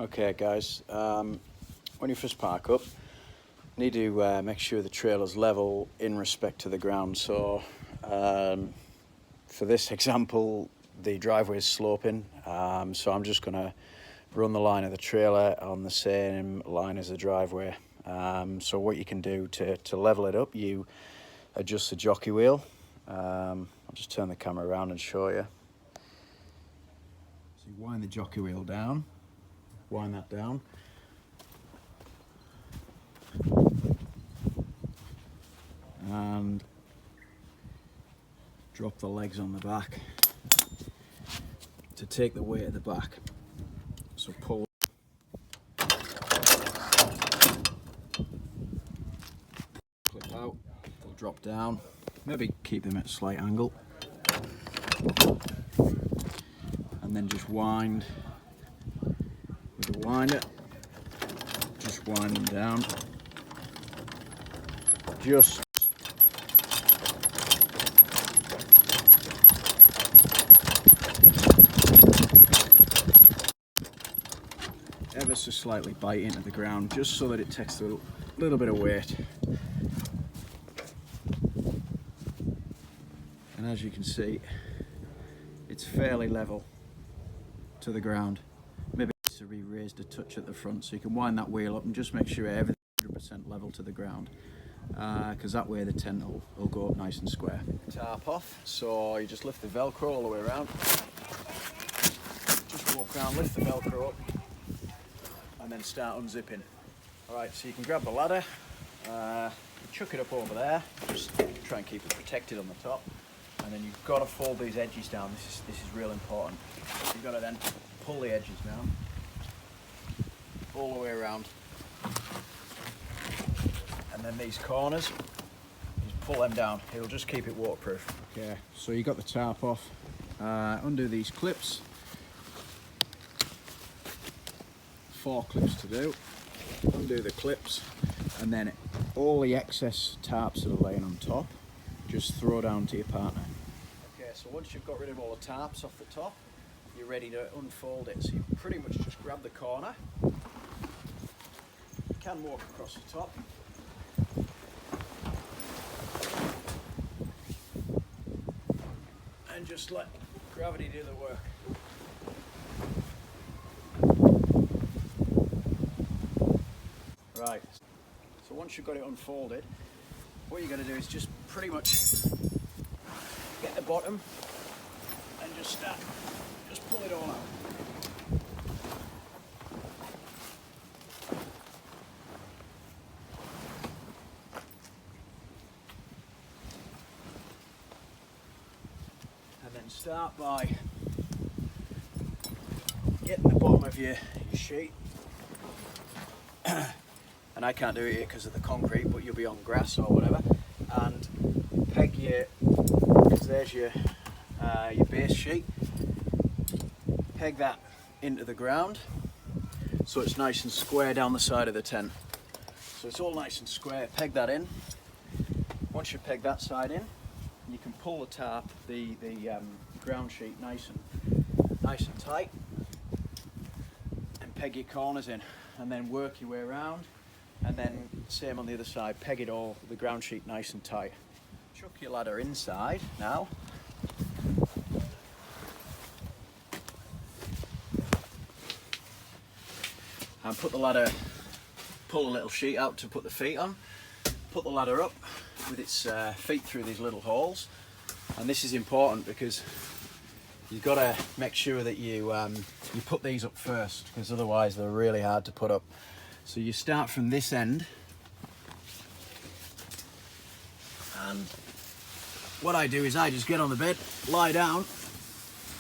Okay guys, when you first park up, you need to make sure the trailer's level in respect to the ground. So for this example, the driveway is sloping, so I'm just going to run the line of the trailer on the same line as the driveway. So what you can do to level it up, you adjust the jockey wheel. I'll just turn the camera around and show you. So you wind the jockey wheel down. Wind that down, and drop the legs on the back to take the weight at the back. So pull, clip out, they'll drop down, maybe keep them at a slight angle, and then just wind with the winder. Just wind them down. Just ever so slightly bite into the ground, just so that it takes a little bit of weight. And as you can see, it's fairly level to the ground. Maybe it's to be raised a touch at the front, so you can wind that wheel up and just make sure everything's 100% level to the ground, because that way the tent will go up nice and square. Tarp off, so you just lift the Velcro all the way around. Just walk around, lift the Velcro up, and then start unzipping. Alright, so you can grab the ladder, chuck it up over there, just try and keep it protected on the top, and then you've got to fold these edges down. This is real important. You've got to then pull the edges down all the way around, and then these corners, just pull them down. It'll just keep it waterproof. Okay, so you got the tarp off. Undo these clips. 4 clips to do. Undo the clips, and then all the excess tarps that are laying on top, just throw down to your partner. Okay, so once you've got rid of all the tarps off the top, you're ready to unfold it. So you pretty much just grab the corner, you can walk across the top, and just let gravity do the work. Right, so once you've got it unfolded, what you're going to do is just pretty much get the bottom and just pull it all out. And then start by getting the bottom of your sheet. And I can't do it here because of the concrete, but you'll be on grass or whatever, and peg your, because there's your base sheet, peg that into the ground so it's nice and square down the side of the tent. So it's all nice and square. Peg that in. Once you peg that side in, you can pull the tarp, the ground sheet nice and tight, and peg your corners in, and then work your way around. And then same on the other side, peg it all, the ground sheet nice and tight. Chuck your ladder inside now. And put the ladder, pull a little sheet out to put the feet on. Put the ladder up with its feet through these little holes. And this is important because you've got to make sure that you put these up first, because otherwise they're really hard to put up. So you start from this end, and what I do is I just get on the bed, lie down,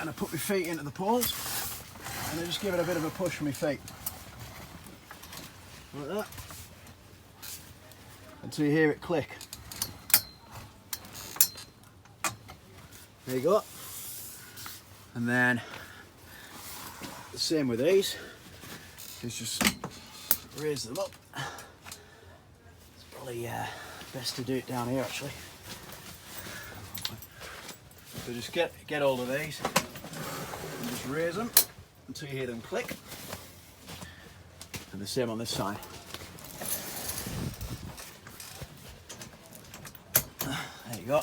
and I put my feet into the poles, and I just give it a bit of a push with my feet, like that, until you hear it click. There you go. And then the same with these, it's just raise them up. It's probably best to do it down here actually. So just get hold of these and just raise them until you hear them click. And the same on this side. There you go.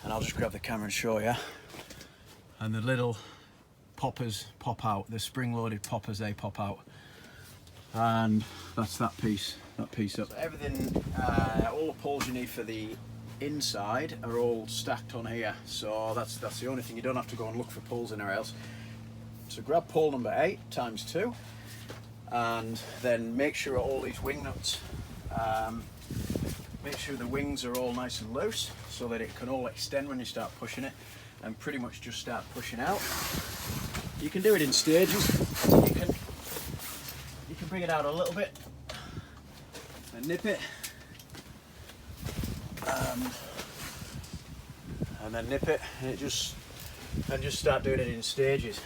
And I'll just grab the camera and show you. And the little poppers pop out, the spring-loaded poppers, they pop out. And that's that piece up. So everything, all the poles you need for the inside are all stacked on here. So that's the only thing. You don't have to go and look for poles anywhere else. So grab pole number 8 times 2, and then make sure all these wing nuts, make sure the wings are all nice and loose so that it can all extend when you start pushing it, and pretty much just start pushing out. You can do it in stages. You can bring it out a little bit and nip it, and then nip it, and just start doing it in stages.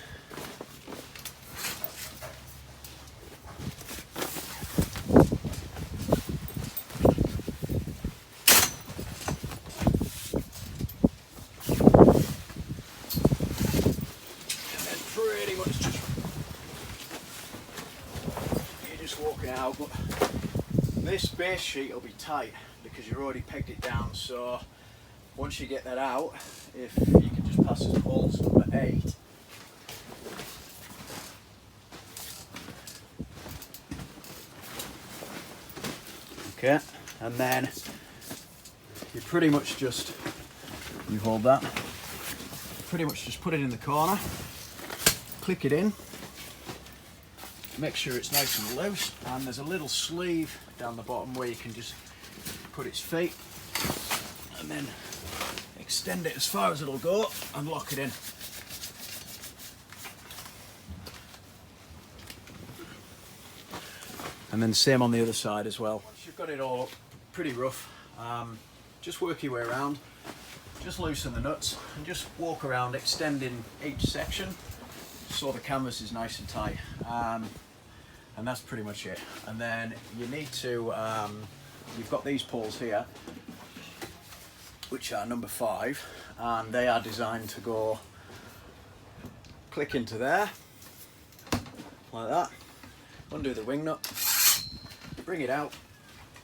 Out, but this base sheet will be tight because you've already pegged it down. So once you get that out, if you can just pass us poles number 8. Okay, and then you pretty much just, you hold that, pretty much just put it in the corner, click it in. Make sure it's nice and loose, and there's a little sleeve down the bottom where you can just put its feet and then extend it as far as it'll go and lock it in. And then same on the other side as well. Once you've got it all pretty rough, just work your way around, just loosen the nuts and just walk around extending each section so the canvas is nice and tight. And that's pretty much it. And then you need to, you've got these poles here, which are number 5, and they are designed to go click into there, like that, undo the wing nut, bring it out,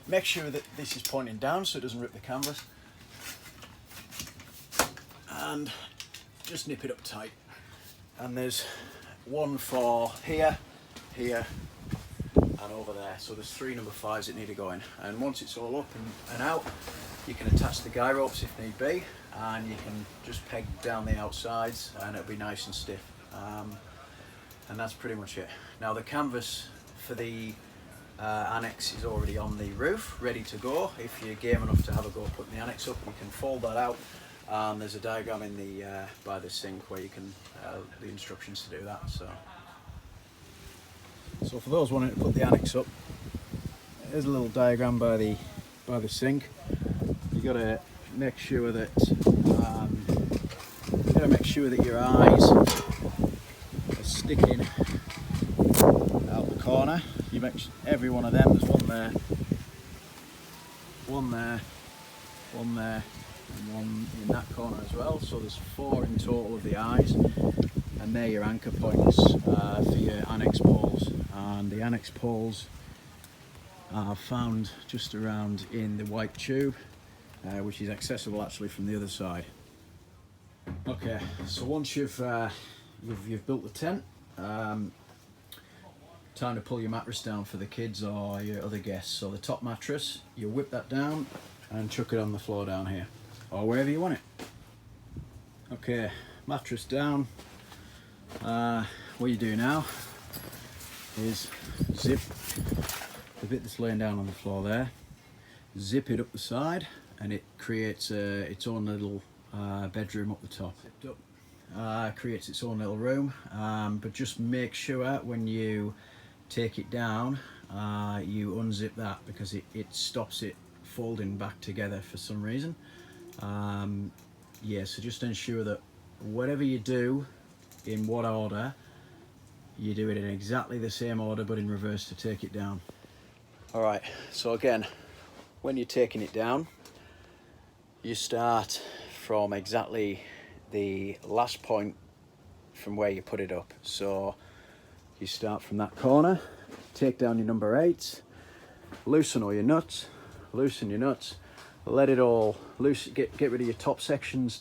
make sure that this is pointing down so it doesn't rip the canvas, and just nip it up tight. And there's one for here, here, and over there. So there's 3 number 5s that need to go in. And once it's all up and out, you can attach the guy ropes if need be, and you can just peg down the outsides and it'll be nice and stiff. And that's pretty much it. Now the canvas for the annex is already on the roof, ready to go. If you're game enough to have a go putting the annex up, you can fold that out. And there's a diagram in the by the sink where you can the instructions to do that. So for those wanting to put the annex up, there's a little diagram by the sink. You got to make sure that your eyes are sticking out the corner. You make every one of them. There's one there, one there, one there, and one in that corner as well. So there's 4 in total of the eyes, and they're your anchor points for your annex poles. And the annex poles are found just around in the white tube, which is accessible actually from the other side. Okay, so once you've built the tent, time to pull your mattress down for the kids or your other guests. So the top mattress, you whip that down and chuck it on the floor down here, or wherever you want it. Okay, mattress down. What you do now is zip the bit that's laying down on the floor there, zip it up the side, and it creates its own little bedroom up the top. Zipped up, creates its own little room, but just make sure when you take it down you unzip that, because it stops it folding back together for some reason. Yeah, so just ensure that whatever you do, in what order, you do it in exactly the same order but in reverse to take it down. Alright, so again, when you're taking it down, you start from exactly the last point from where you put it up. So you start from that corner, take down your number 8, loosen all your nuts, let it all loose, get rid of your top sections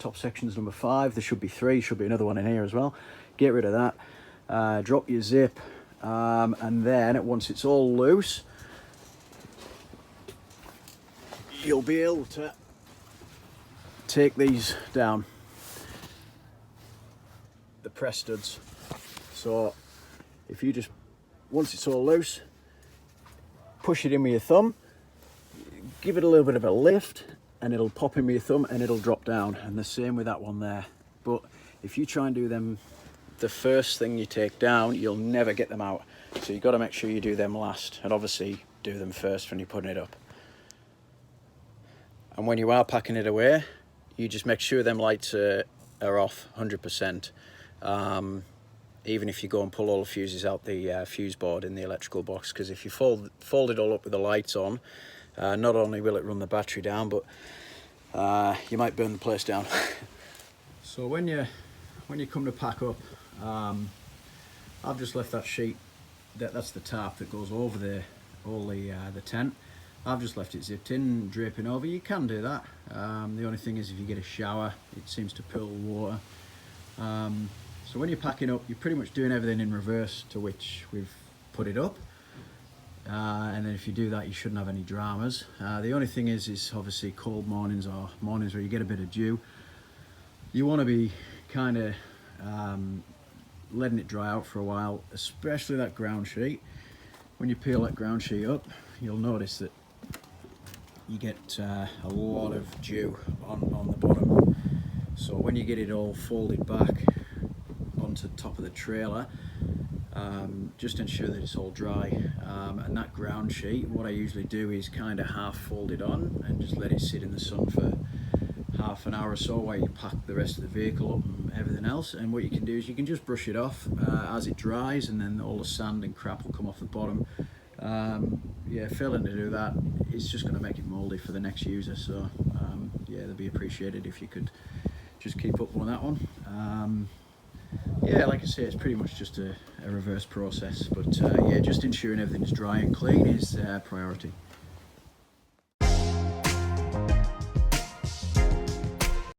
number 5, there should be 3, should be another one in here as well, get rid of that, drop your zip, and then once it's all loose, you'll be able to take these down, the press studs. So if you just, once it's all loose, push it in with your thumb, give it a little bit of a lift, and it'll pop in with your thumb and it'll drop down. And the same with that one there. But if you try and do them the first thing you take down, you'll never get them out. So you've got to make sure you do them last, and obviously do them first when you're putting it up. And when you are packing it away, you just make sure them lights are off 100%. Even if you go and pull all the fuses out the fuse board in the electrical box, because if you fold it all up with the lights on, not only will it run the battery down, but you might burn the place down. So when you come to pack up, I've just left that sheet, that's the tarp that goes over the tent. I've just left it zipped in, draping over. You can do that. The only thing is, if you get a shower, it seems to pull water. So when you're packing up, you're pretty much doing everything in reverse to which we've put it up. And then if you do that, you shouldn't have any dramas. The only thing is obviously cold mornings or mornings where you get a bit of dew. You want to be kind of letting it dry out for a while, especially that ground sheet. When you peel that ground sheet up, you'll notice that you get a lot of dew on the bottom. So when you get it all folded back onto the top of the trailer, just ensure that it's all dry. And that ground sheet, what I usually do is kind of half fold it on and just let it sit in the sun for half an hour or so while you pack the rest of the vehicle up and everything else. And what you can do is you can just brush it off as it dries, and then all the sand and crap will come off the bottom. Yeah, failing to do that, it's just going to make it mouldy for the next user. So yeah, they'd be appreciated if you could just keep up on that one. Yeah, like I say, it's pretty much just a reverse process, but yeah, just ensuring everything is dry and clean is priority.